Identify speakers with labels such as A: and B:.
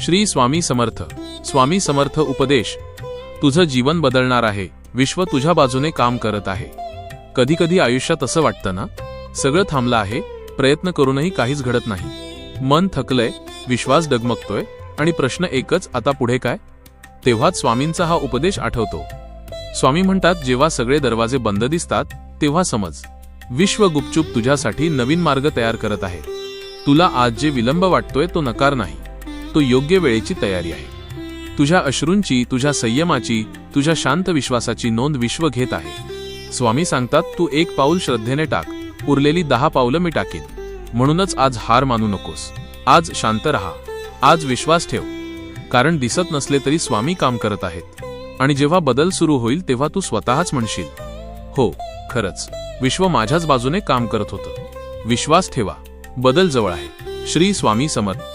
A: श्री स्वामी समर्थ. स्वामी समर्थ उपदेश. तुझं जीवन बदलणार आहे. विश्व तुझ्या बाजूने काम करत आहे. कधी कधी आयुष्यात असं वाटतं ना, सगळं थांबलं आहे, प्रयत्न करूनही काहीच घडत नाही. मन थकलंय, विश्वास डगमगतोय आणि प्रश्न एकच, आता पुढे काय? तेव्हाच स्वामींचा हा उपदेश आठवतो. स्वामी म्हणतात, जेव्हा सगळे दरवाजे बंद दिसतात तेव्हा समज, विश्व गुपचूप तुझ्यासाठी नवीन मार्ग तयार करत आहे. तुला आज जे विलंब वाटतोय तो नकार नाही, तो योग्य वेळेची तयारी आहे. तुझ्या अश्रूंची, तुझ्या संयमाची, तुझ्या शांत विश्वासाची नोंद विश्व घेत आहे. स्वामी सांगतात, तू एक पाऊल श्रद्धेने टाक, उरलेली 10 पावलं मी टाकीन. म्हणूनच आज हार मानू नकोस. आज शांत रहा. आज विश्वास ठेव. कारण दिसत नसले तरी स्वामी काम करत आहेत. आणि जेव्हा बदल सुरू होईल तेव्हा तू स्वतःच म्हणशील, हो, खरंच विश्व माझ्याच बाजूने काम करत होतं. विश्वास ठेवा, बदल जवळ आहे. श्री स्वामी समर्थ.